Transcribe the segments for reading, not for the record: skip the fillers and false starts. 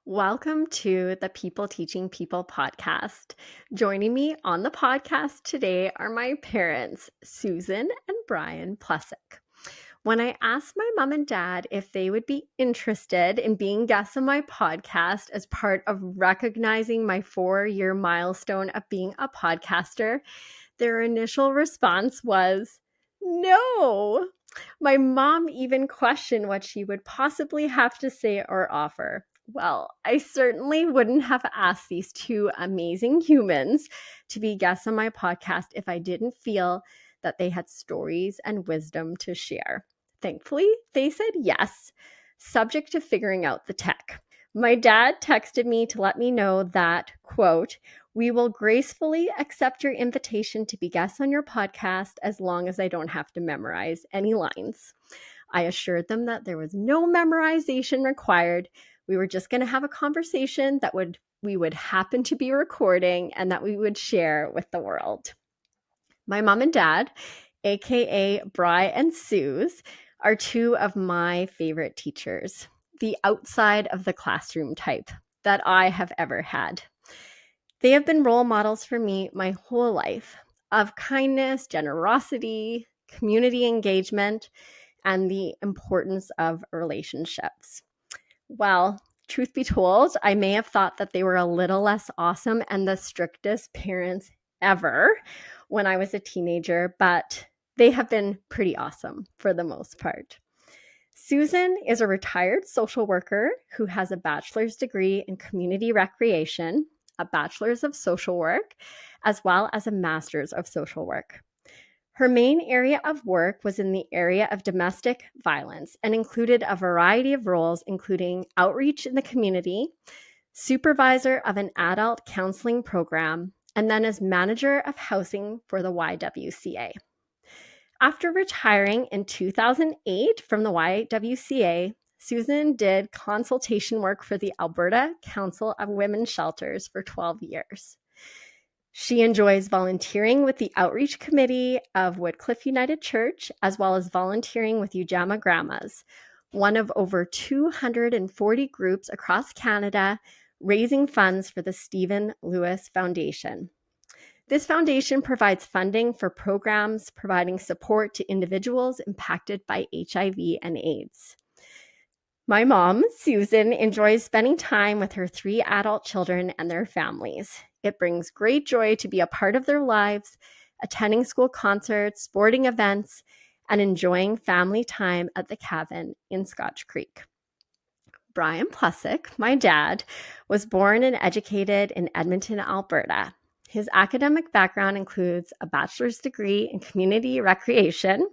Welcome to the People Teaching People podcast. Joining me on the podcast today are my parents, Susan and Brian Plesuk. When I asked my mom and dad if they would be interested in being guests on my podcast as part of recognizing my 4-year milestone of being a podcaster, their initial response was, no. My mom even questioned what she would possibly have to say or offer. Well, I certainly wouldn't have asked these two amazing humans to be guests on my podcast if I didn't feel that they had stories and wisdom to share. Thankfully, they said yes, subject to figuring out the tech. My dad texted me to let me know that, quote, "We will gracefully accept your invitation to be guests on your podcast as long as I don't have to memorize any lines." I assured them that there was no memorization required. We were just going to have a conversation that we would happen to be recording and that we would share with the world. My mom and dad, aka Bri and Suze, are two of my favorite teachers, the outside of the classroom type that I have ever had. They have been role models for me my whole life of kindness, generosity, community engagement, and the importance of relationships. Well, truth be told, I may have thought that they were a little less awesome and the strictest parents ever when I was a teenager, but they have been pretty awesome for the most part. Susan is a retired social worker who has a bachelor's degree in community recreation, a bachelor's of social work, as well as a master's of social work. Her main area of work was in the area of domestic violence and included a variety of roles, including outreach in the community, supervisor of an adult counseling program, and then as manager of housing for the YWCA. After retiring in 2008 from the YWCA, Susan did consultation work for the Alberta Council of Women's Shelters for 12 years. She enjoys volunteering with the Outreach Committee of Woodcliff United Church, as well as volunteering with Ujamaa Grandmas, one of over 240 groups across Canada, raising funds for the Stephen Lewis Foundation. This foundation provides funding for programs providing support to individuals impacted by HIV and AIDS. My mom, Susan, enjoys spending time with her 3 adult children and their families. It brings great joy to be a part of their lives, attending school concerts, sporting events, and enjoying family time at the cabin in Scotch Creek. Brian Plesuk, my dad, was born and educated in Edmonton, Alberta. His academic background includes a bachelor's degree in community recreation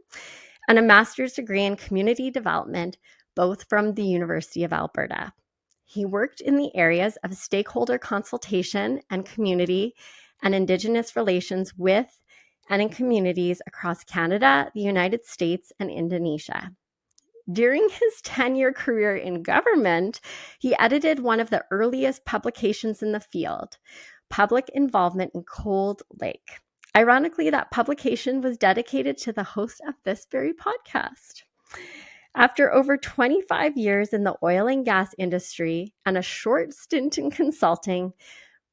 and a master's degree in community development, both from the University of Alberta. He worked in the areas of stakeholder consultation and community and Indigenous relations with and in communities across Canada, the United States, and Indonesia. During his 10-year career in government, he edited one of the earliest publications in the field, Public Involvement in Cold Lake. Ironically, that publication was dedicated to the host of this very podcast. After over 25 years in the oil and gas industry and a short stint in consulting,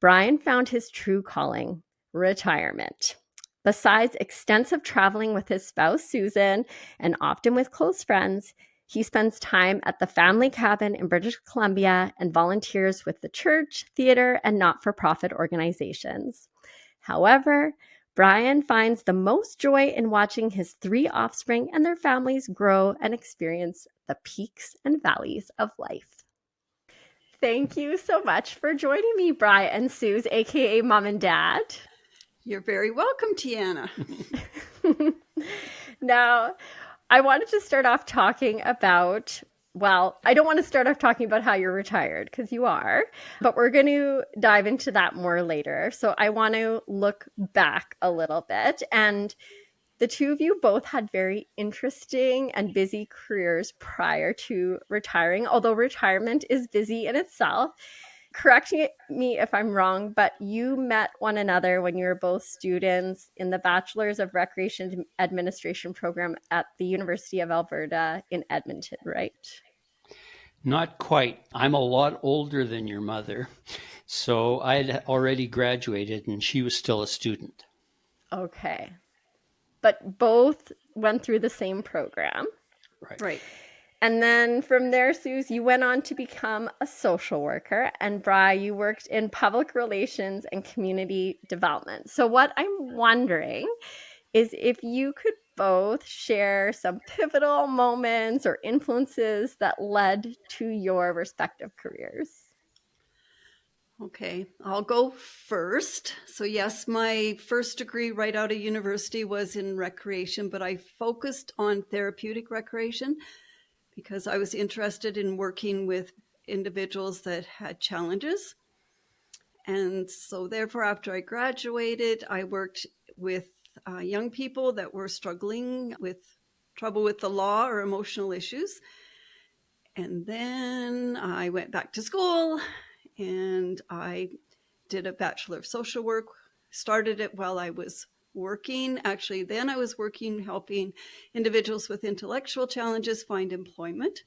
Brian found his true calling, retirement. Besides extensive traveling with his spouse, Susan, and often with close friends, he spends time at the family cabin in British Columbia and volunteers with the church, theater, and not-for-profit organizations. However, Brian finds the most joy in watching his 3 offspring and their families grow and experience the peaks and valleys of life. Thank you so much for joining me, Brian and Suze, aka Mom and Dad. You're very welcome, Tiana. Now, I wanted to start off talking about, well, I don't want to start off talking about how you're retired, because you are, but we're going to dive into that more later. So I want to look back a little bit. And the two of you both had very interesting and busy careers prior to retiring, although retirement is busy in itself. Correct me if I'm wrong, but you met one another when you were both students in the Bachelor's of Recreation Administration program at the University of Alberta in Edmonton, right? Not quite. I'm a lot older than your mother. So I had already graduated and she was still a student. Okay. But both went through the same program. Right. Right. And then from there, Suze, you went on to become a social worker. And Bri, you worked in public relations and community development. So, what I'm wondering is if you could both share some pivotal moments or influences that led to your respective careers. Okay, I'll go first. So yes, my first degree right out of university was in recreation, but I focused on therapeutic recreation because I was interested in working with individuals that had challenges. And so therefore, after I graduated, I worked with young people that were struggling with trouble with the law or emotional issues. And then I went back to school and I did a Bachelor of Social Work, started it while I was working. Actually, then I was working helping individuals with intellectual challenges find employment.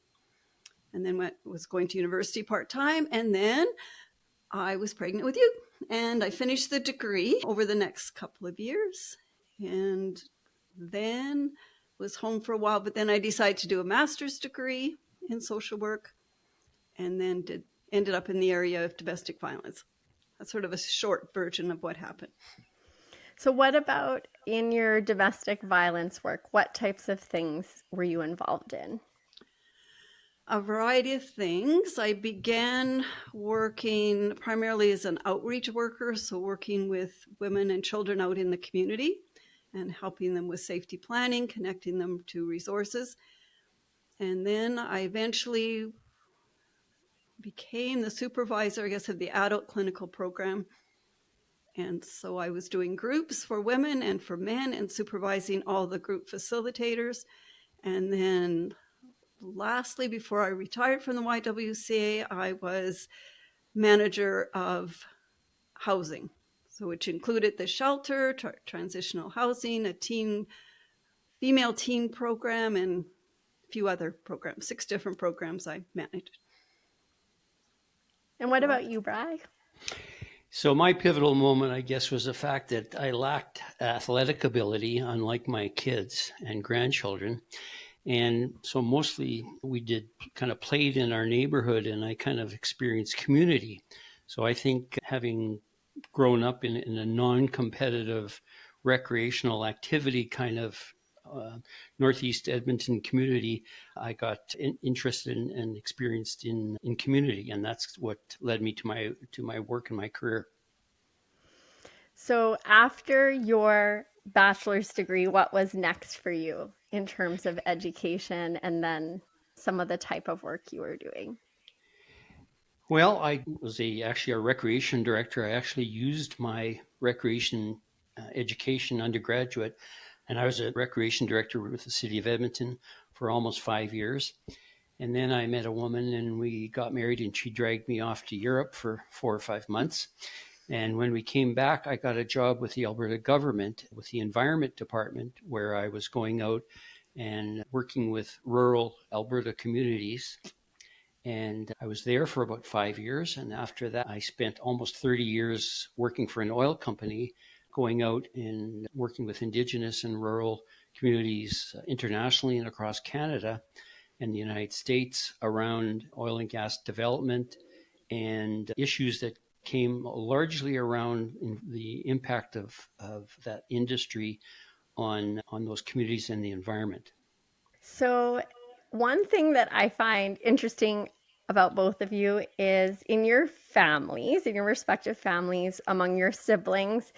And then was going to university part-time. And then I was pregnant with you. And I finished the degree over the next couple of years. And then was home for a while. But then I decided to do a master's degree in social work and then ended up in the area of domestic violence. That's sort of a short version of what happened. So, what about in your domestic violence work? What types of things were you involved in? A variety of things. I began working primarily as an outreach worker, so working with women and children out in the community and helping them with safety planning, connecting them to resources. And then I eventually became the supervisor, I guess, of the adult clinical program. And so I was doing groups for women and for men and supervising all the group facilitators. And then lastly, before I retired from the YWCA, I was manager of housing, so which included the shelter, transitional housing, a female teen program, and a few other programs, 6 different programs I managed. And what about you, Bri? So my pivotal moment, I guess, was the fact that I lacked athletic ability, unlike my kids and grandchildren. And so mostly we did kind of played in our neighborhood and I kind of experienced community. So I think having grown up in a non-competitive recreational activity kind of Northeast Edmonton community, I got interested in and experienced in community. And that's what led me to my work and my career. So, after your bachelor's degree, what was next for you in terms of education and then some of the type of work you were doing? Well, I was actually a recreation director. I actually used my recreation education undergraduate, and I was a recreation director with the city of Edmonton for almost 5 years. And then I met a woman and we got married and she dragged me off to Europe for 4 or 5 months. And when we came back, I got a job with the Alberta government, with the environment department, where I was going out and working with rural Alberta communities. And I was there for about 5 years. And after that, I spent almost 30 years working for an oil company, going out and working with Indigenous and rural communities internationally and across Canada and the United States around oil and gas development and issues that came largely around the impact of that industry on those communities and the environment. So, one thing that I find interesting about both of you is in your families, in your respective families, among your siblings,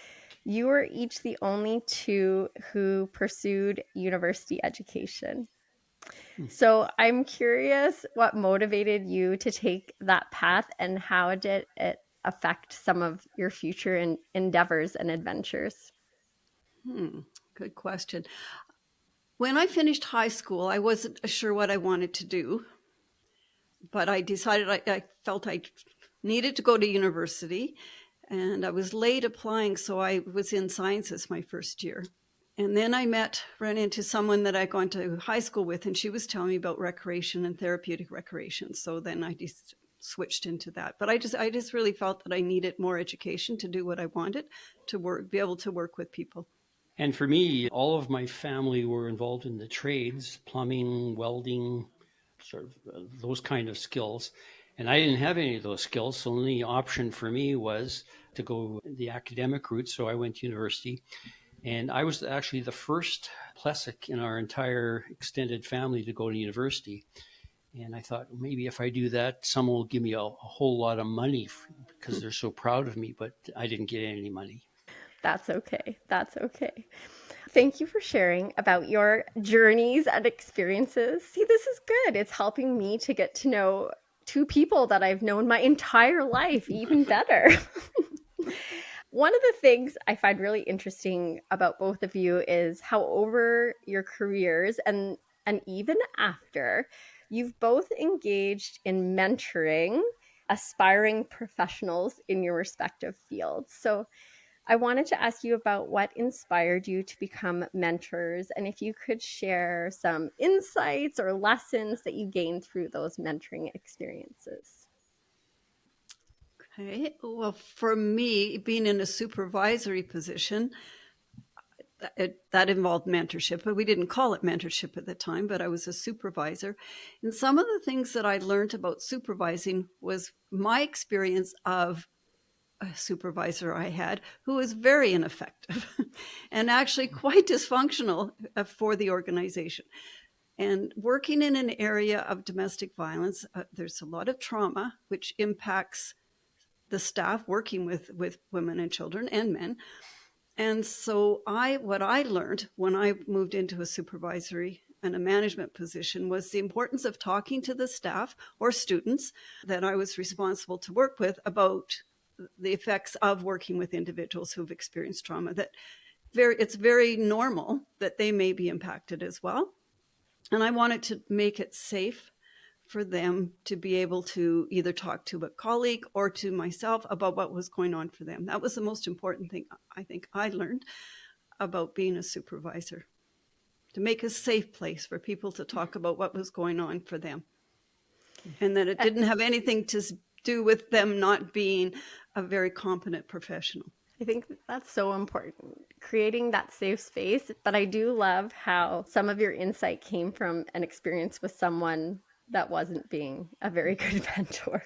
you were each the only two who pursued university education. So, I'm curious what motivated you to take that path and how did it affect some of your future endeavors and adventures? Good question. When I finished high school, I wasn't sure what I wanted to do, but I decided I felt I needed to go to university, and I was late applying, so I was in sciences my first year. And then I ran into someone that I'd gone to high school with, and she was telling me about recreation and therapeutic recreation. So then I just switched into that. But I just really felt that I needed more education to do what I wanted, to be able to work with people. And for me, all of my family were involved in the trades, plumbing, welding, sort of those kind of skills. And I didn't have any of those skills. So the only option for me was to go the academic route. So I went to university. And I was actually the first Plesuk in our entire extended family to go to university. And I thought, maybe if I do that, someone will give me a whole lot of money because they're so proud of me. But I didn't get any money. That's okay. That's okay. Thank you for sharing about your journeys and experiences. See, this is good. It's helping me to get to know two people that I've known my entire life even better. One of the things I find really interesting about both of you is how over your careers and even after, you've both engaged in mentoring aspiring professionals in your respective fields. So I wanted to ask you about what inspired you to become mentors, and if you could share some insights or lessons that you gained through those mentoring experiences. Okay. Well, for me, being in a supervisory position, that involved mentorship, but we didn't call it mentorship at the time, but I was a supervisor. And some of the things that I learned about supervising was my experience of a supervisor I had who was very ineffective and actually quite dysfunctional for the organization. And working in an area of domestic violence, there's a lot of trauma, which impacts the staff working with women and children and men. And so what I learned when I moved into a supervisory and a management position was the importance of talking to the staff or students that I was responsible to work with about the effects of working with individuals who've experienced trauma, that it's very normal that they may be impacted as well. And I wanted to make it safe for them to be able to either talk to a colleague or to myself about what was going on for them. That was the most important thing I think I learned about being a supervisor, to make a safe place for people to talk about what was going on for them. And that it didn't have anything to do with them not being a very competent professional. I think that's so important, creating that safe space. But I do love how some of your insight came from an experience with someone that wasn't being a very good mentor.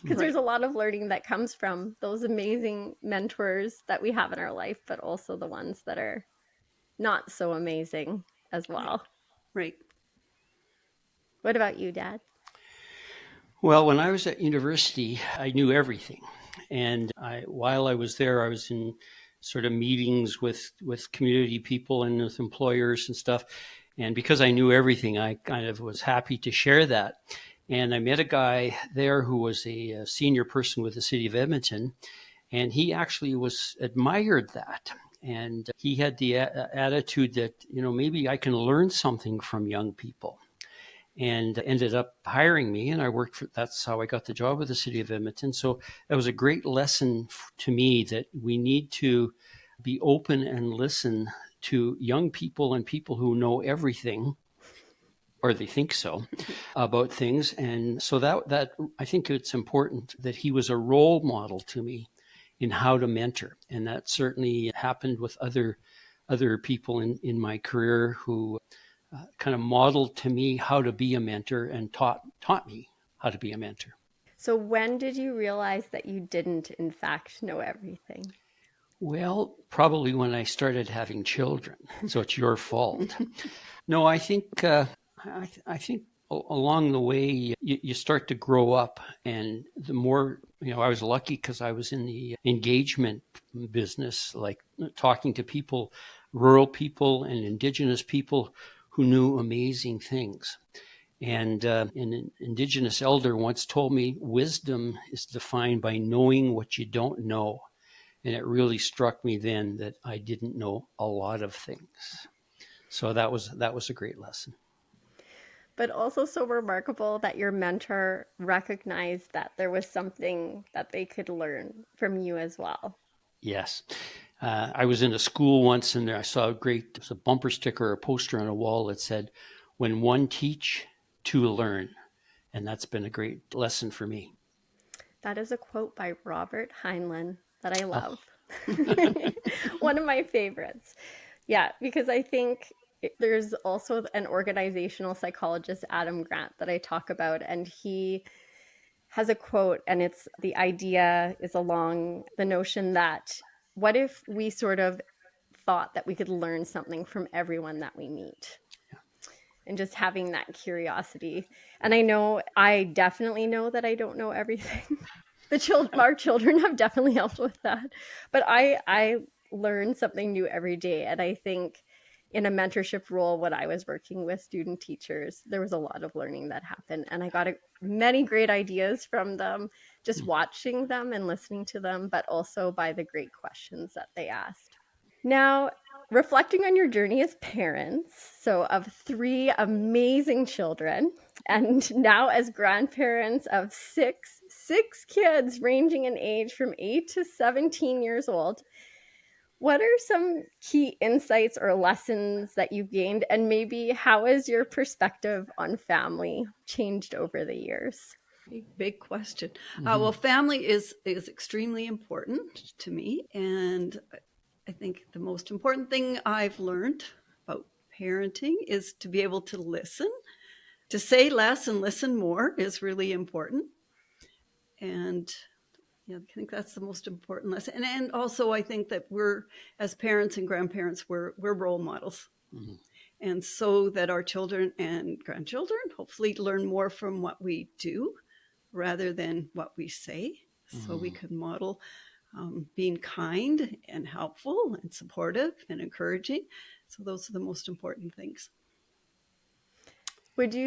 Because there's a lot of learning that comes from those amazing mentors that we have in our life, but also the ones that are not so amazing as well. Right. What about you, Dad? Well, when I was at university, I knew everything. And while I was there, I was in sort of meetings with community people and with employers and stuff. And because I knew everything, I kind of was happy to share that. And I met a guy there who was a senior person with the city of Edmonton, and he actually admired that. And he had the attitude that, maybe I can learn something from young people, and ended up hiring me. And that's how I got the job with the city of Edmonton. So it was a great lesson to me that we need to be open and listen to young people and people who know everything, or they think so, about things. And so that I think it's important that he was a role model to me in how to mentor. And that certainly happened with other people in my career who kind of modeled to me how to be a mentor and taught me how to be a mentor. So when did you realize that you didn't, in fact, know everything? Well, probably when I started having children. So it's your fault. No, I think I think along the way you start to grow up, and the more I was lucky because I was in the engagement business, like talking to people, rural people and Indigenous people who knew amazing things. And an Indigenous elder once told me, wisdom is defined by knowing what you don't know. And it really struck me then that I didn't know a lot of things. So that was a great lesson. But also so remarkable that your mentor recognized that there was something that they could learn from you as well. Yes. I was in a school once and I saw there's a bumper sticker or a poster on a wall that said, "When one teach, two learn." And that's been a great lesson for me. That is a quote by Robert Heinlein that I Oh. love. One of my favorites. Yeah, because I think there's also an organizational psychologist, Adam Grant, that I talk about, and he has a quote, and it's the idea is along the notion that what if we sort of thought that we could learn something from everyone that we meet? And just having that curiosity. And I definitely know that I don't know everything. Our children have definitely helped with that. But I learn something new every day. And I think in a mentorship role, when I was working with student teachers, there was a lot of learning that happened. And I got many great ideas from them, just watching them and listening to them, but also by the great questions that they asked. Now, reflecting on your journey as parents, so of 3 amazing children, and now as grandparents of six kids ranging in age from 8 to 17 years old, what are some key insights or lessons that you've gained, and maybe how has your perspective on family changed over the years? Big question. Well, family is extremely important to me, and I think the most important thing I've learned about parenting is to be able to listen. To say less and listen more is really important. And yeah, I think that's the most important lesson. And also I think that we're, as parents and grandparents, we're role models. Mm-hmm. And so that our children and grandchildren hopefully learn more from what we do rather than what we say. Mm-hmm. So we can model being kind and helpful and supportive and encouraging. So those are the most important things. Do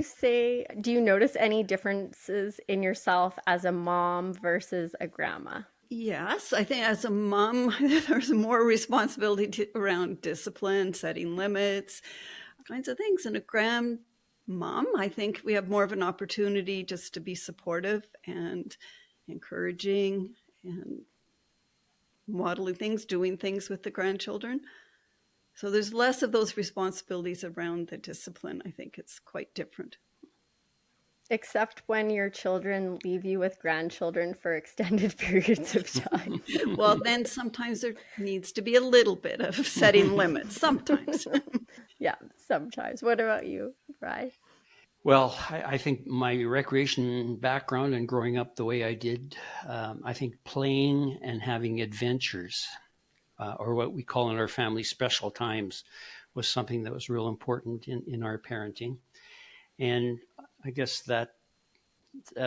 you notice any differences in yourself as a mom versus a grandma? Yes, I think as a mom, there's more responsibility around discipline, setting limits, kinds of things. And a grandmom, I think we have more of an opportunity just to be supportive and encouraging and modeling things, doing things with the grandchildren. So there's less of those responsibilities around the discipline. I think it's quite different. Except when your children leave you with grandchildren for extended periods of time. Well, then sometimes there needs to be a little bit of setting limits, sometimes. Yeah, sometimes. What about you, Brian? Well, I think my recreation background and growing up the way I did, I think playing and having adventures, or what we call in our family special times, was something that was real important in our parenting. And I guess that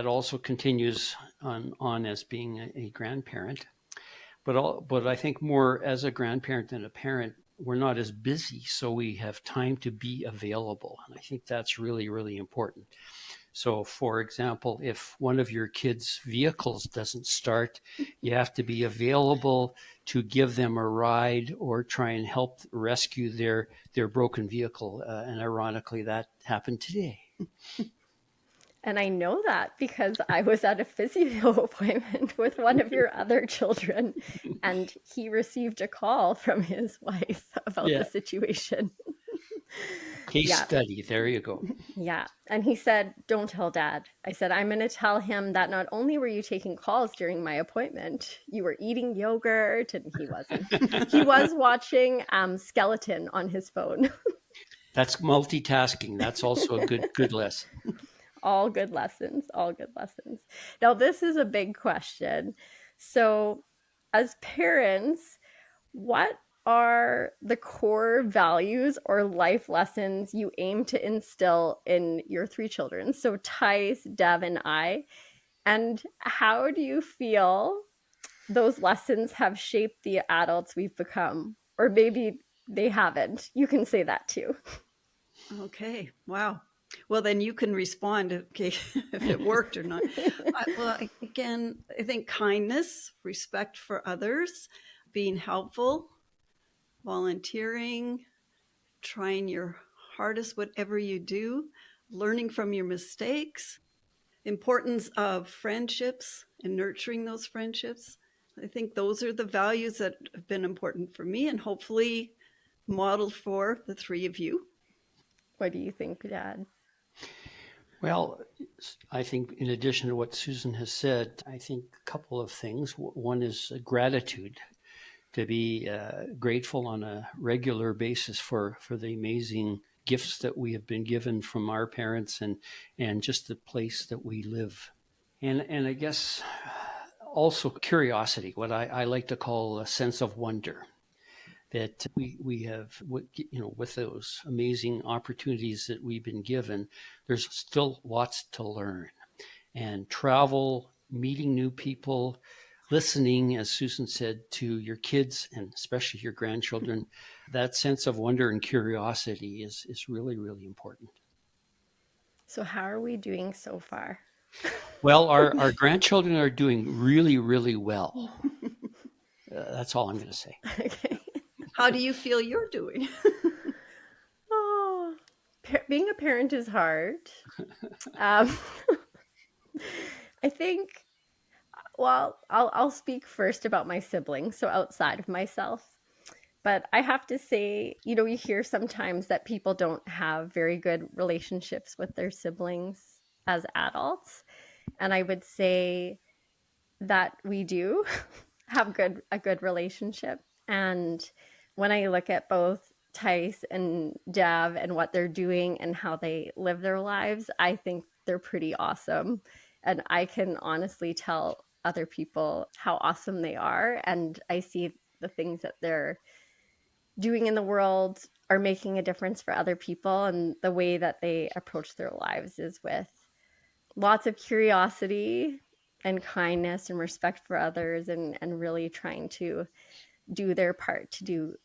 also continues on as being a grandparent. But I think more as a grandparent than a parent, we're not as busy, so we have time to be available. And I think that's really, really important. So, for example, if one of your kids' vehicles doesn't start, you have to be available to give them a ride or try and help rescue their broken vehicle. And ironically, that happened today. And I know that because I was at a physio appointment with one of your other children, and he received a call from his wife about the situation. Case study. There you go. Yeah. And he said, "Don't tell Dad." I said, "I'm going to tell him that not only were you taking calls during my appointment, you were eating yogurt." And he wasn't. He was watching Skeleton on his phone. That's multitasking. That's also a good lesson. All good lessons. All good lessons. Now, this is a big question. So, as parents, what are the core values or life lessons you aim to instill in your 3 children? So, Tice, Dev, and I. And how do you feel those lessons have shaped the adults we've become? Or maybe they haven't. You can say that too. Okay. Wow. Well, then you can respond, okay, if it worked or not. Again, I think kindness, respect for others, being helpful, volunteering, trying your hardest, whatever you do, learning from your mistakes, importance of friendships and nurturing those friendships, I think those are the values that have been important for me and hopefully modeled for the three of you. What do you think, Dad? Well, I think in addition to what Susan has said, I think a couple of things. One is gratitude, to be grateful on a regular basis for the amazing gifts that we have been given from our parents and just the place that we live. And I guess also curiosity, what I like to call a sense of wonder. That we have, with those amazing opportunities that we've been given, there's still lots to learn. And travel, meeting new people, listening, as Susan said, to your kids and especially your grandchildren, that sense of wonder and curiosity is really, really important. So how are we doing so far? Well, our grandchildren are doing really, really well. That's all I'm going to say. Okay. How do you feel you're doing? Oh, being a parent is hard. Um, I think, well, I'll speak first about my siblings, so outside of myself. But I have to say, you hear sometimes that people don't have very good relationships with their siblings as adults. And I would say that we do have a good relationship. And when I look at both Tice and Jav and what they're doing and how they live their lives, I think they're pretty awesome. And I can honestly tell other people how awesome they are. And I see the things that they're doing in the world are making a difference for other people. And the way that they approach their lives is with lots of curiosity and kindness and respect for others, and really trying to do their part to do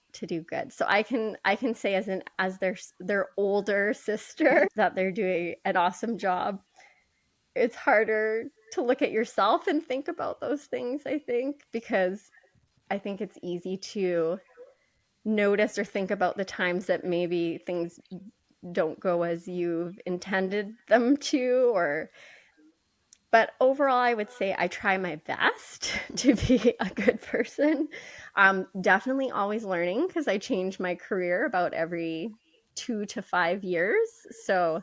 good. So I can say as their older sister that they're doing an awesome job. It's harder to look at yourself and think about those things, I think, because I think it's easy to notice or think about the times that maybe things don't go as you've intended them to, but overall, I would say I try my best to be a good person. Definitely always learning, because I change my career about every 2 to 5 years. So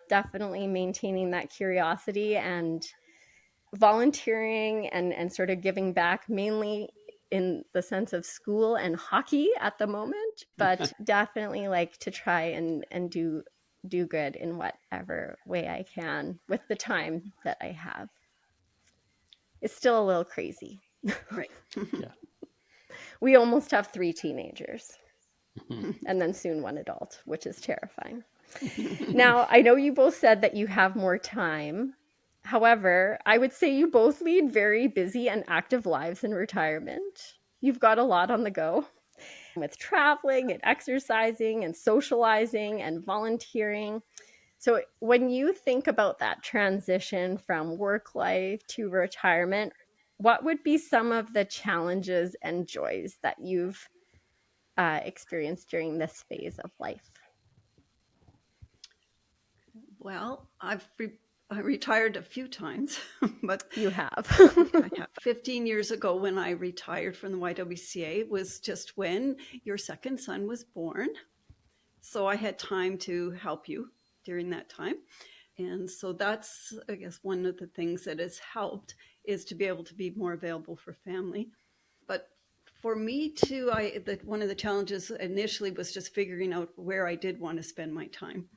definitely maintaining that curiosity and volunteering and sort of giving back, mainly in the sense of school and hockey at the moment, but definitely like to try and do good in whatever way I can with the time that I have. It's still a little crazy. Right. Yeah. We almost have 3 teenagers and then soon 1 adult, which is terrifying. Now, I know you both said that you have more time. However, I would say you both lead very busy and active lives in retirement. You've got a lot on the go with traveling and exercising and socializing and volunteering. So, when you think about that transition from work life to retirement, what would be some of the challenges and joys that you've experienced during this phase of life? Well, I retired a few times, but You have. I have 15 years ago when I retired from the YWCA was just when your second son was born. So I had time to help you during that time. And so that's, I guess, one of the things that has helped is to be able to be more available for family. But for me too, one of the challenges initially was just figuring out where I did want to spend my time,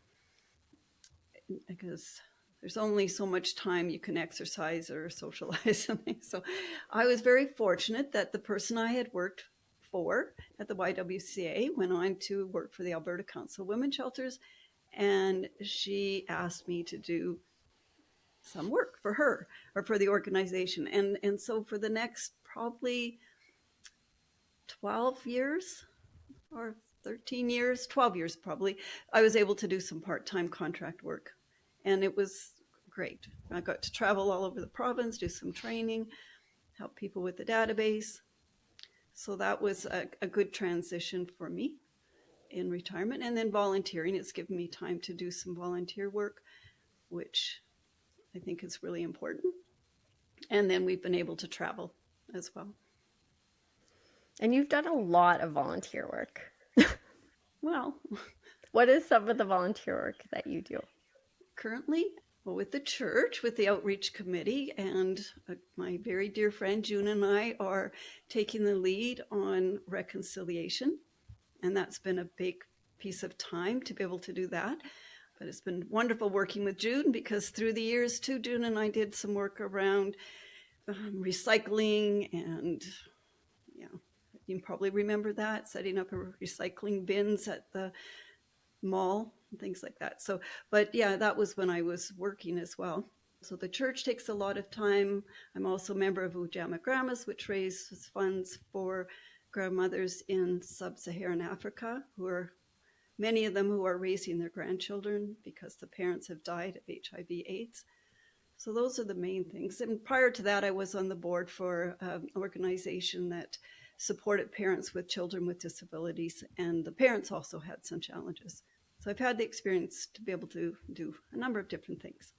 because there's only so much time you can exercise or socialize. So I was very fortunate that the person I had worked for at the YWCA went on to work for the Alberta Council of Women's Shelters, and she asked me to do some work for her or for the organization. And so for the next probably 12 years or 13 years, 12 years probably, I was able to do some part-time contract work. And it was great. I got to travel all over the province, do some training, help people with the database. So that was a good transition for me in retirement. And then volunteering, it's given me time to do some volunteer work, which I think is really important. And then we've been able to travel as well. And you've done a lot of volunteer work. Well, What is some of the volunteer work that you do? currently, well, with the church, with the outreach committee, and my very dear friend June and I are taking the lead on reconciliation. And that's been a big piece of time to be able to do that. But it's been wonderful working with June, because through the years too, June and I did some work around recycling, and you probably remember that, setting up a recycling bins at the mall and things like that. So, but yeah, that was when I was working as well. So the church takes a lot of time. I'm also a member of Ujama Grandmas, which raises funds for grandmothers in sub-Saharan Africa, many of them who are raising their grandchildren because the parents have died of HIV/AIDS. So those are the main things. And prior to that, I was on the board for an organization that supported parents with children with disabilities, and the parents also had some challenges. So I've had the experience to be able to do a number of different things.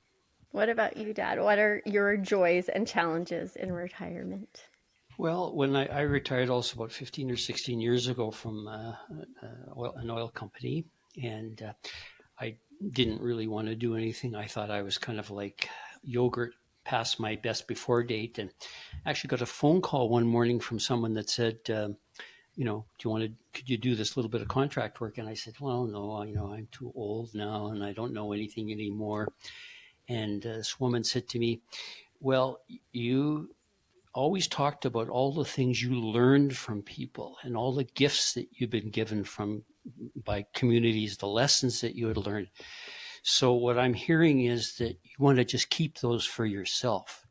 What about you, Dad? What are your joys and challenges in retirement? Well, when I retired also about 15 or 16 years ago from an oil company, and I didn't really want to do anything. I thought I was kind of like yogurt past my best before date, and actually got a phone call one morning from someone that said, could you do this little bit of contract work? And I said, well, no, I'm too old now and I don't know anything anymore. And this woman said to me, well, you always talked about all the things you learned from people and all the gifts that you've been given by communities, the lessons that you had learned. So what I'm hearing is that you want to just keep those for yourself.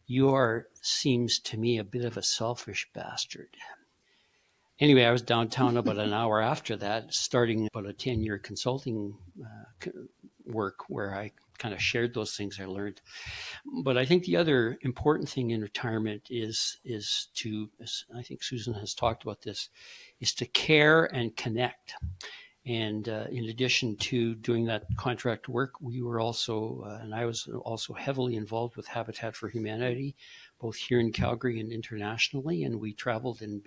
You seems to me a bit of a selfish bastard. Anyway, I was downtown about an hour after that, starting about a 10-year consulting work where I kind of shared those things I learned. But I think the other important thing in retirement is to, as I think Susan has talked about this, is to care and connect. And in addition to doing that contract work, we were also, and I was also heavily involved with Habitat for Humanity, both here in Calgary and internationally. And we traveled and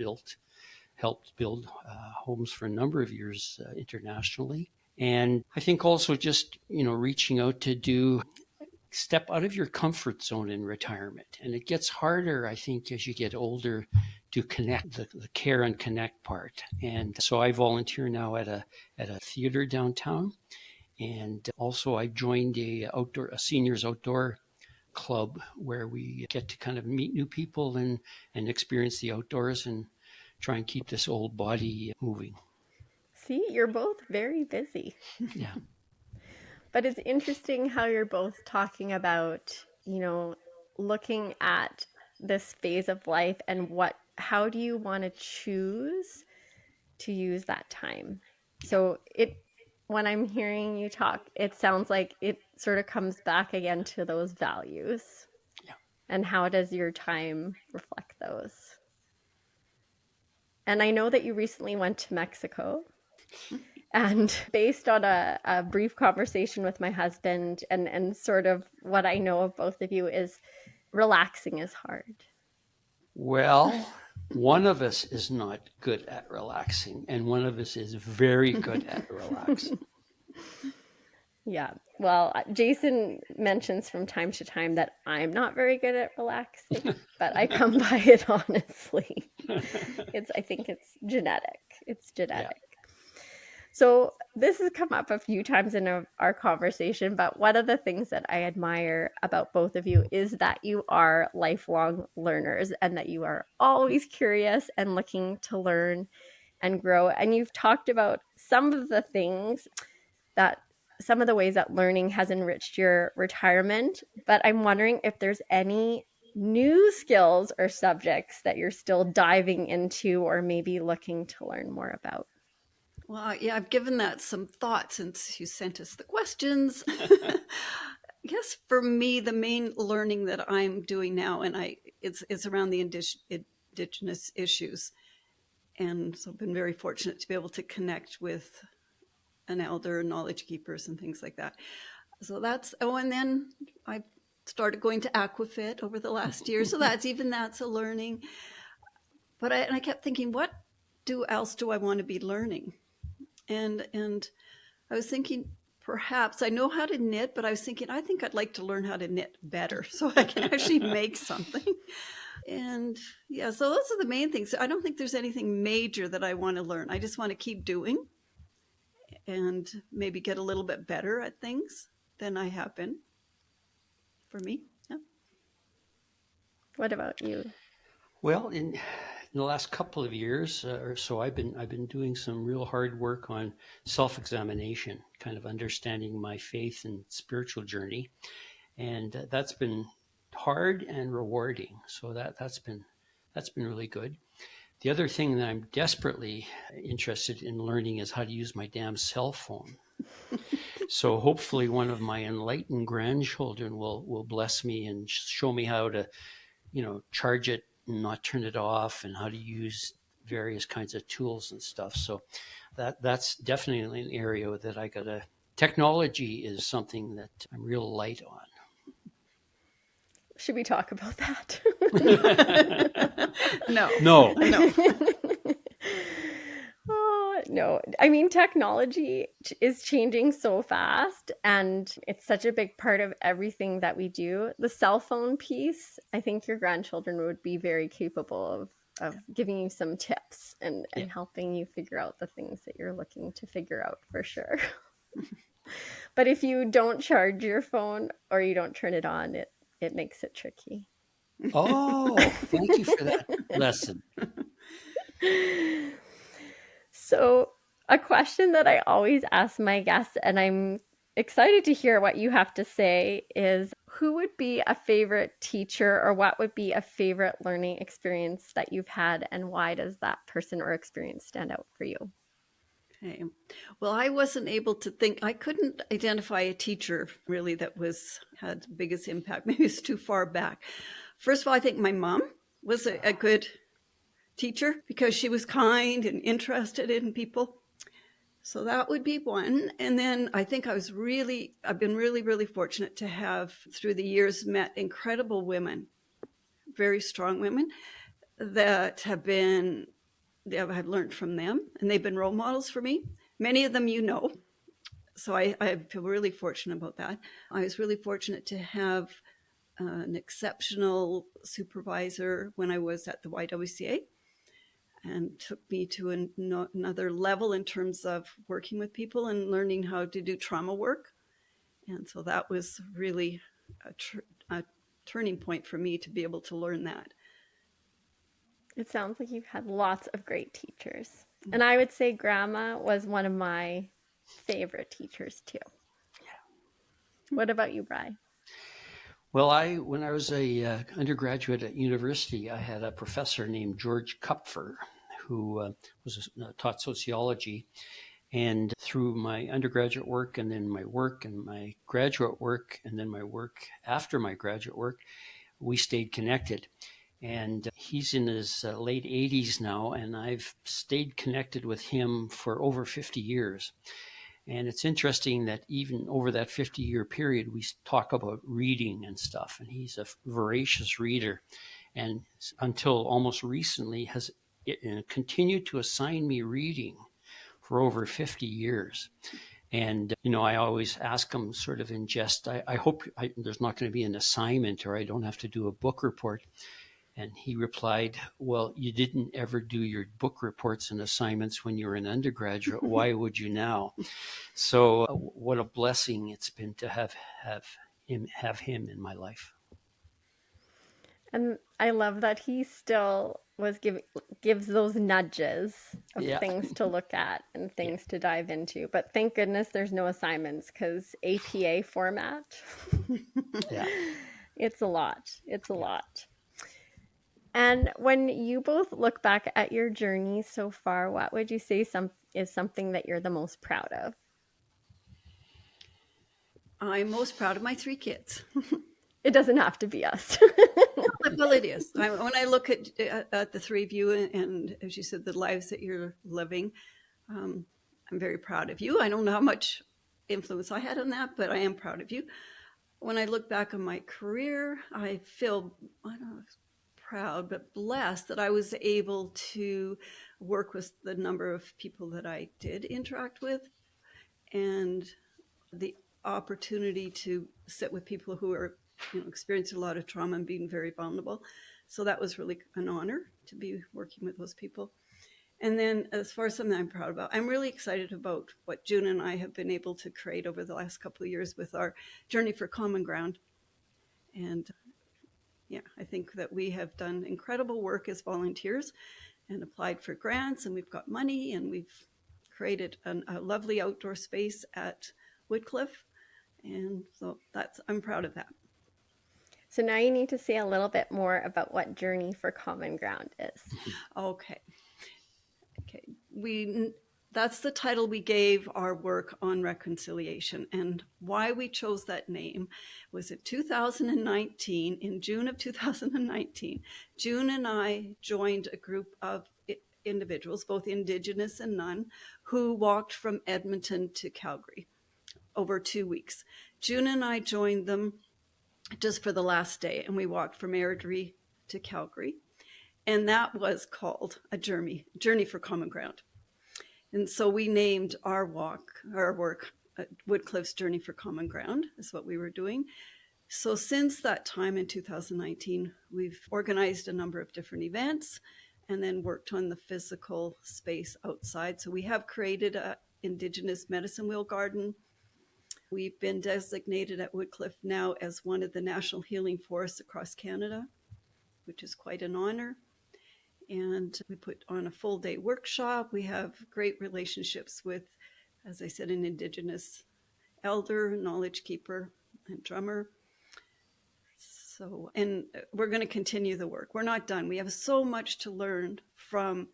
helped build homes for a number of years internationally. And I think also just, reaching out to step out of your comfort zone in retirement. And it gets harder, I think, as you get older to connect, the care and connect part. And so I volunteer now at a theater downtown. And also I joined a seniors outdoor club where we get to kind of meet new people and experience the outdoors and try and keep this old body moving. See, you're both very busy. Yeah. But it's interesting how you're both talking about, looking at this phase of life and how do you want to choose to use that time? So when I'm hearing you talk, it sounds like it sort of comes back again to those values. Yeah. And how does your time reflect those? And I know that you recently went to Mexico. And based on a brief conversation with my husband and sort of what I know of both of you is relaxing is hard. Well, one of us is not good at relaxing, and one of us is very good at relaxing. Yeah. Well, Jason mentions from time to time that I'm not very good at relaxing, but I come by it honestly. I think it's genetic. It's genetic. Yeah. So this has come up a few times in our conversation, but one of the things that I admire about both of you is that you are lifelong learners and that you are always curious and looking to learn and grow. And you've talked about some of the ways that learning has enriched your retirement, but I'm wondering if there's any new skills or subjects that you're still diving into or maybe looking to learn more about. Well, yeah, I've given that some thought since you sent us the questions. Yes, for me, the main learning that I'm doing now, and it's around the Indigenous issues. And so I've been very fortunate to be able to connect with an elder, knowledge keepers, and things like that. So and then I started going to Aquafit over the last year. So that's a learning. But I kept thinking, what else do I want to be learning? And I was thinking, perhaps I know how to knit, but I was thinking, I think I'd like to learn how to knit better so I can actually make something. And yeah, so those are the main things. I don't think there's anything major that I want to learn. I just want to keep doing and maybe get a little bit better at things than I have been, for me. Yeah. What about you? Well, in the last couple of years or so, I've been doing some real hard work on self-examination, kind of understanding my faith and spiritual journey, and that's been hard and rewarding. So that's been really good. The other thing that I'm desperately interested in learning is how to use my damn cell phone. So hopefully one of my enlightened grandchildren will bless me and show me how to, charge it and not turn it off, and how to use various kinds of tools and stuff. So that's definitely an area that I gotta. Technology is something that I'm real light on. Should we talk about that? No. Oh, no. I mean, technology is changing so fast, and it's such a big part of everything that we do. The cell phone piece, I think your grandchildren would be very capable of giving you some tips and helping you figure out the things that you're looking to figure out, for sure. But if you don't charge your phone or you don't turn it on, it makes it tricky. Oh, thank you for that lesson. So, a question that I always ask my guests, and I'm excited to hear what you have to say, is who would be a favorite teacher, or what would be a favorite learning experience that you've had, and why does that person or experience stand out for you? Okay. Well, I wasn't able to think, I couldn't identify a teacher really that had the biggest impact. Maybe it's too far back. First of all, I think my mom was a good teacher because she was kind and interested in people. So that would be one. And then I think I've been really, really fortunate to have through the years met incredible women, very strong women that I've learned from them, and they've been role models for me. Many of them, So I feel really fortunate about that. I was really fortunate to have an exceptional supervisor when I was at the YWCA, and took me to another level in terms of working with people and learning how to do trauma work. And so that was really a turning point for me to be able to learn that. It sounds like you've had lots of great teachers. And I would say Grandma was one of my favorite teachers too. Yeah. What about you, Brian? Well, when I was a undergraduate at university, I had a professor named George Kupfer, who taught sociology. And through my undergraduate work, and then my work and my graduate work, and then my work after my graduate work, we stayed connected. And he's in his late 80s now, and I've stayed connected with him for over 50 years. And it's interesting that even over that 50-year period, we talk about reading and stuff. And he's a voracious reader, and until almost recently has continued to assign me reading for over 50 years. And, I always ask him sort of in jest, I hope there's not going to be an assignment, or I don't have to do a book report. And he replied, well, you didn't ever do your book reports and assignments when you were an undergraduate. Why would you now? So what a blessing it's been to have him in my life. And I love that he still gives those nudges of things to look at and things to dive into. But thank goodness there's no assignments, because APA format, it's a lot. It's a lot. And when you both look back at your journey so far, what would you say is something that you're the most proud of? I'm most proud of my 3 kids. It doesn't have to be us. Well, it is. When I look at the 3 of you, and as you said, the lives that you're living, I'm very proud of you. I don't know how much influence I had on that, but I am proud of you. When I look back on my career, I feel, proud but blessed that I was able to work with the number of people that I did interact with, and the opportunity to sit with people who are, experiencing a lot of trauma and being very vulnerable. So that was really an honor to be working with those people. And then as far as something I'm proud about, I'm really excited about what June and I have been able to create over the last couple of years with our Journey for Common Ground. And yeah, I think that we have done incredible work as volunteers and applied for grants, and we've got money, and we've created a lovely outdoor space at Woodcliff. And so I'm proud of that. So now you need to say a little bit more about what Journey for Common Ground is. Okay. That's the title we gave our work on reconciliation. And why we chose that name was in 2019, in June of 2019, June and I joined a group of individuals, both Indigenous and non, who walked from Edmonton to Calgary over 2 weeks. June and I joined them just for the last day, and we walked from Airdrie to Calgary. And that was called a Journey for Common Ground. And so we named our work, Woodcliff's Journey for Common Ground, is what we were doing. So since that time in 2019, we've organized a number of different events and then worked on the physical space outside. So we have created an Indigenous medicine wheel garden. We've been designated at Woodcliff now as one of the national healing forests across Canada, which is quite an honor. And we put on a full day workshop. We have great relationships with, as I said, an Indigenous elder, knowledge keeper, and drummer. So, and we're going to continue the work. We're not done. We have so much to learn from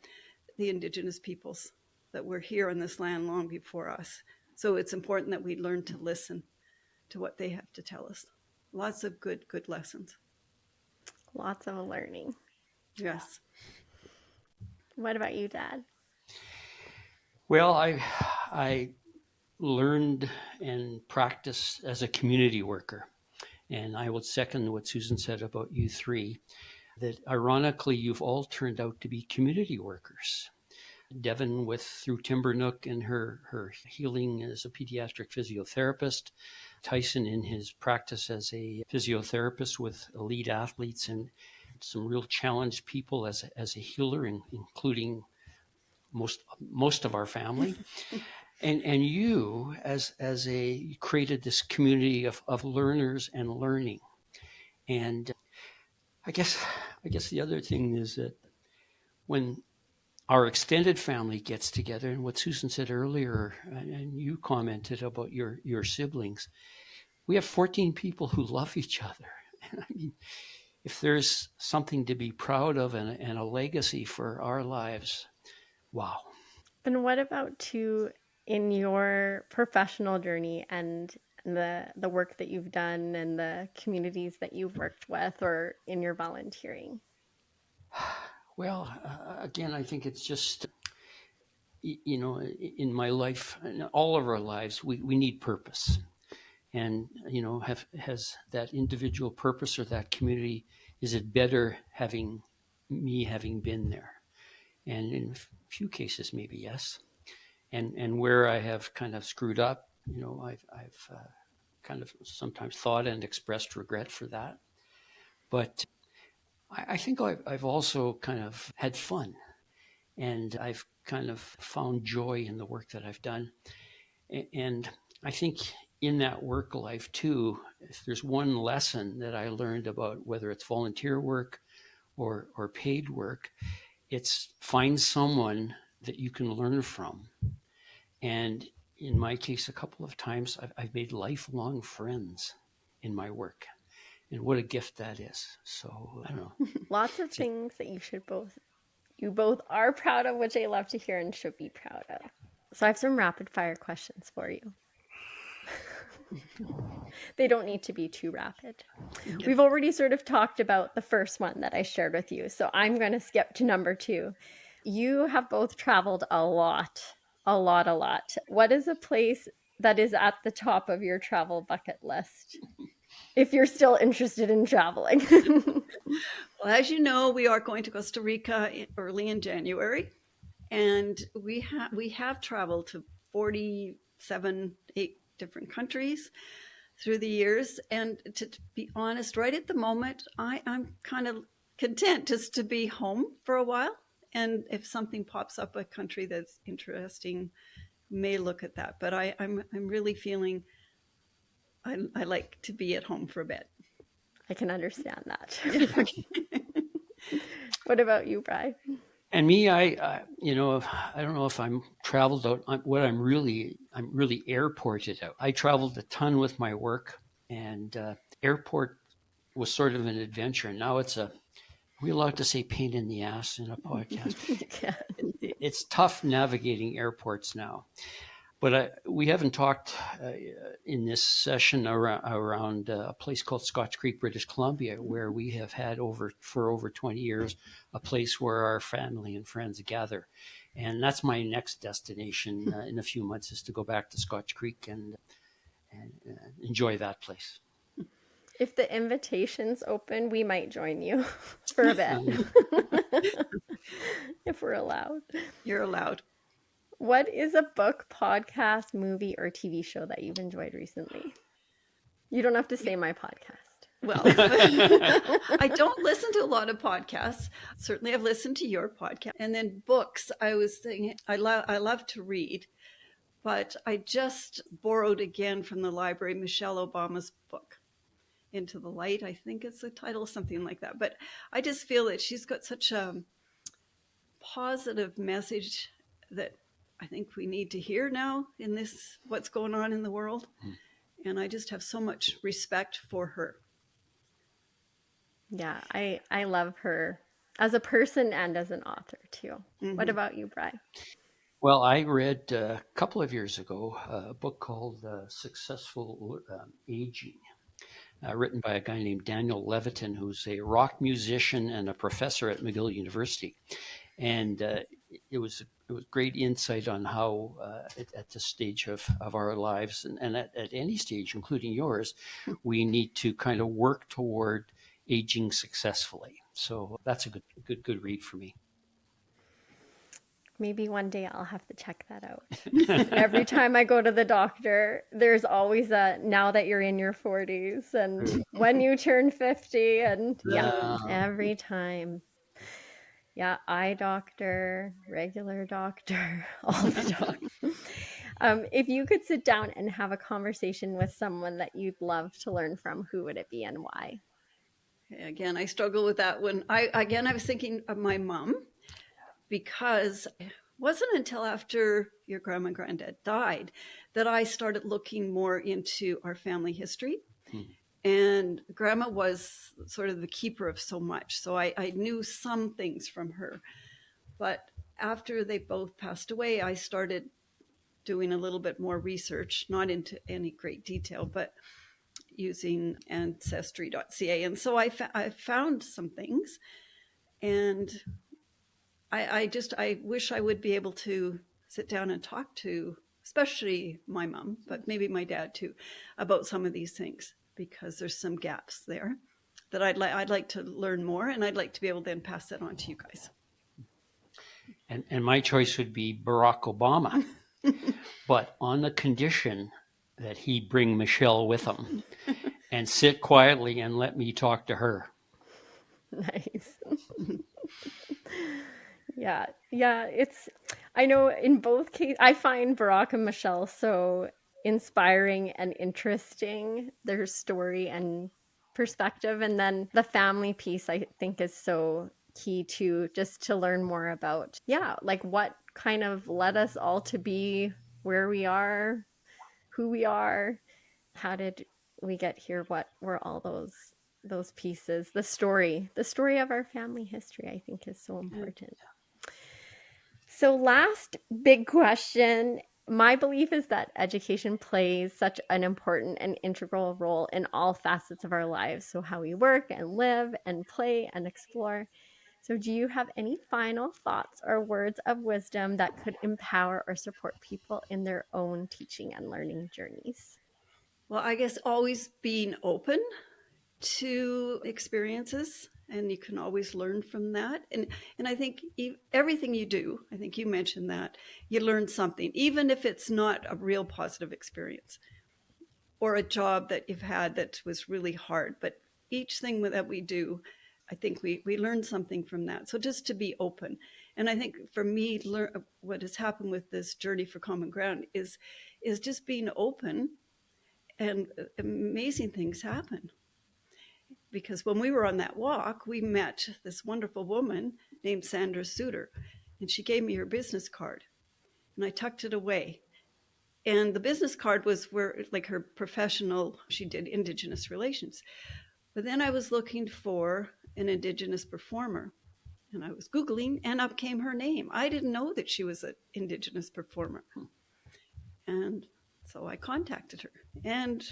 the Indigenous peoples that were here on this land long before us. So it's important that we learn to listen to what they have to tell us. Lots of good lessons. Lots of learning. Yes. What about you, Dad? Well, I learned and practiced as a community worker. And I would second what Susan said about you three, that ironically, you've all turned out to be community workers. Devin through Timbernook and her healing as a pediatric physiotherapist, Tyson in his practice as a physiotherapist with elite athletes and some real challenged people as a healer, including most of our family. And you you created this community of learners and learning. And I guess the other thing is that when our extended family gets together, and what Susan said earlier, and you commented about your siblings, we have 14 people who love each other. I mean, if there's something to be proud of and a legacy for our lives, wow. And what about in your professional journey and the work that you've done and the communities that you've worked with or in your volunteering? Well, again, I think it's just, in my life, in all of our lives, we need purpose. And, has that individual purpose or that community, is it better having been there? And in a few cases, maybe yes. And where I have kind of screwed up, I've kind of sometimes thought and expressed regret for that. But I think I've also kind of had fun, and I've kind of found joy in the work that I've done. And I think in that work life too, if there's one lesson that I learned about whether it's volunteer work or paid work, it's find someone that you can learn from. And in my case, a couple of times I've made lifelong friends in my work. And what a gift that is. So, I don't know. Lots of things that you both are proud of, which I love to hear and should be proud of. So I have some rapid fire questions for you. They don't need to be too rapid. Okay. We've already sort of talked about the first one that I shared with you. So I'm going to skip to number 2. You have both traveled a lot. What is a place that is at the top of your travel bucket list? If you're still interested in traveling. Well, as you know, we are going to Costa Rica early in January, and we have traveled to 8 different countries through the years. And to be honest, right at the moment, I'm kind of content just to be home for a while. And if something pops up, a country that's interesting, may look at that. But I'm really feeling I like to be at home for a bit. I can understand that. Yeah, okay. What about you, Bri? And me, I don't know if I'm traveled out. I'm really airported out. I traveled a ton with my work, and airport was sort of an adventure. Now it's are we allowed to say pain in the ass in a podcast? Yeah. It's tough navigating airports now. But we haven't talked in this session around a place called Scotch Creek, British Columbia, where we have had for over 20 years a place where our family and friends gather. And that's my next destination in a few months, is to go back to Scotch Creek and enjoy that place. If the invitation's open, we might join you for a bit. If we're allowed. You're allowed. What is a book, podcast, movie, or TV show that you've enjoyed recently? You don't have to say my podcast. Well, I don't listen to a lot of podcasts. Certainly, I've listened to your podcast. And then books, I was thinking, I love to read, but I just borrowed again from the library Michelle Obama's book, Into the Light. I think it's the title, something like that. But I just feel that she's got such a positive message that I think we need to hear now in this, what's going on in the world. And I just have so much respect for her. Yeah, I love her as a person and as an author too. Mm-hmm. What about you, Brian? Well, I read a couple of years ago a book called Successful Aging, written by a guy named Daniel Levitin, who's a rock musician and a professor at McGill University. And it was great insight on how at this stage of our lives, and at any stage, including yours, we need to kind of work toward aging successfully. So that's a good read for me. Maybe one day I'll have to check that out. Every time I go to the doctor, there's always a now that you're in your 40s and when you turn 50, and yeah, every time. Yeah, eye doctor, regular doctor, all the doctors. If you could sit down and have a conversation with someone that you'd love to learn from, who would it be and why? Again, I struggle with that one. I was thinking of my mom, because it wasn't until after your grandma and granddad died that I started looking more into our family history. And grandma was sort of the keeper of so much. So I knew some things from her. But after they both passed away, I started doing a little bit more research, not into any great detail, but using ancestry.ca. And so I found some things. And I wish I would be able to sit down and talk to, especially my mom, but maybe my dad too, about some of these things, because there's some gaps there that I'd like to learn more, and I'd like to be able to then pass that on to you guys. And my choice would be Barack Obama, but on the condition that he bring Michelle with him and sit quietly and let me talk to her. Nice. Yeah. I know in both cases, I find Barack and Michelle so inspiring and interesting, their story and perspective. And then the family piece, I think, is so key to just to learn more about, like what kind of led us all to be where we are, who we are, how did we get here, what were all those pieces, the story of our family history, I think, is so important. So last big question. My belief is that education plays such an important and integral role in all facets of our lives. So how we work and live and play and explore. So do you have any final thoughts or words of wisdom that could empower or support people in their own teaching and learning journeys? Well, I guess always being open to experiences, and you can always learn from that. And I think everything you do, I think you mentioned that, you learn something, even if it's not a real positive experience or a job that you've had that was really hard. But each thing that we do, I think we learn something from that. So just to be open. And I think for me, what has happened with this journey for common ground is just being open, and amazing things happen. Because when we were on that walk, we met this wonderful woman named Sandra Suter, and she gave me her business card, and I tucked it away. And the business card was where, like, her professional, she did Indigenous relations. But then I was looking for an Indigenous performer, and I was Googling, and up came her name. I didn't know that she was an Indigenous performer. And so I contacted her. And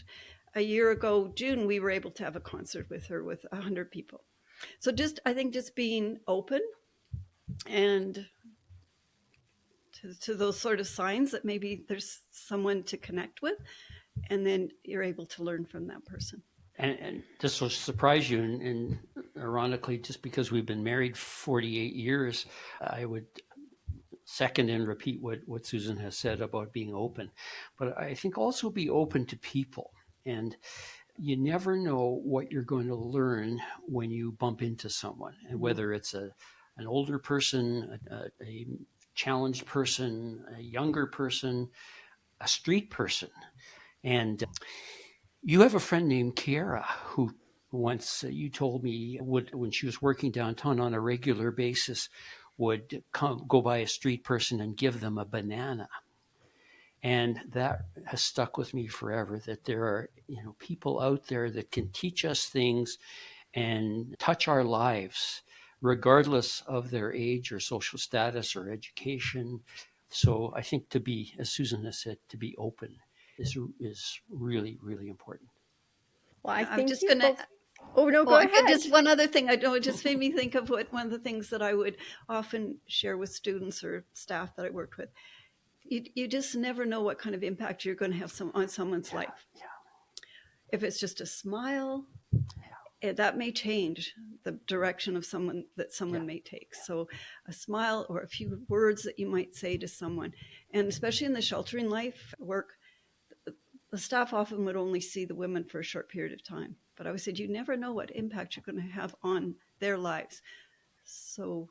a year ago, June, we were able to have a concert with her with 100 people. So I think just being open and to those sort of signs that maybe there's someone to connect with, and then you're able to learn from that person. And this will surprise you, and ironically, just because we've been married 48 years, I would second and repeat what Susan has said about being open. But I think also be open to people. And you never know what you're going to learn when you bump into someone, and whether it's an older person, a challenged person, a younger person, a street person. And you have a friend named Kiara who once you told me when she was working downtown on a regular basis, would go by a street person and give them a banana. And that has stuck with me forever, that there are, people out there that can teach us things and touch our lives, regardless of their age or social status or education. So I think to be, as Susan has said, to be open is really, really important. Well, I I'm think just you going to... both... Oh, no, go ahead. Just one other thing. It just made me think of one of the things that I would often share with students or staff that I worked with. You just never know what kind of impact you're going to have on someone's life. Yeah. If it's just a smile, that may change the direction of someone may take. So a smile or a few words that you might say to someone, and especially in the sheltering life work, the staff often would only see the women for a short period of time. But I always said, you never know what impact you're going to have on their lives. So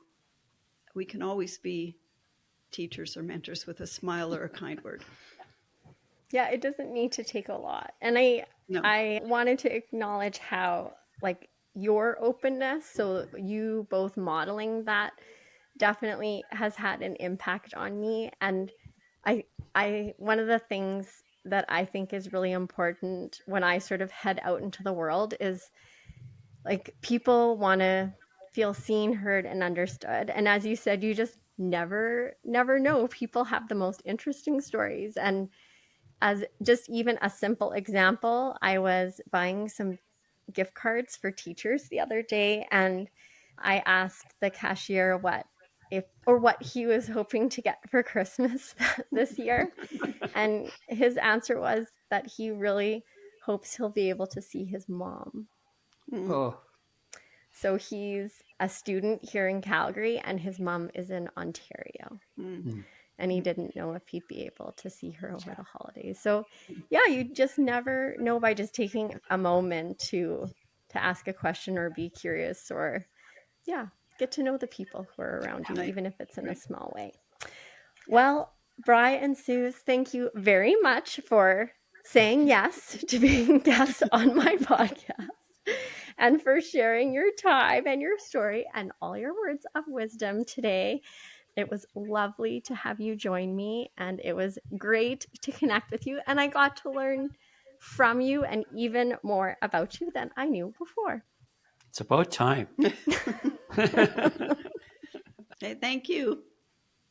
we can always be teachers or mentors with a smile or a kind word. Yeah, it doesn't need to take a lot. And I wanted to acknowledge how, like, your openness, so you both modeling that, definitely has had an impact on me. And I one of the things that I think is really important when I sort of head out into the world is, like, people want to feel seen, heard, and understood. And as you said, you just never know. People have the most interesting stories. And as just even a simple example, I was buying some gift cards for teachers the other day, and I asked the cashier what he was hoping to get for Christmas this year. And his answer was that he really hopes he'll be able to see his mom. Oh. So he's a student here in Calgary, and his mom is in Ontario. And he didn't know if he'd be able to see her over the holidays. So yeah, you just never know by just taking a moment to ask a question or be curious, or get to know the people who are around you, even if it's in a small way. Well, Brian and Suze, thank you very much for saying yes to being guests on my podcast, and for sharing your time and your story and all your words of wisdom today. It was lovely to have you join me, and it was great to connect with you. And I got to learn from you and even more about you than I knew before. It's about time. Hey, thank you.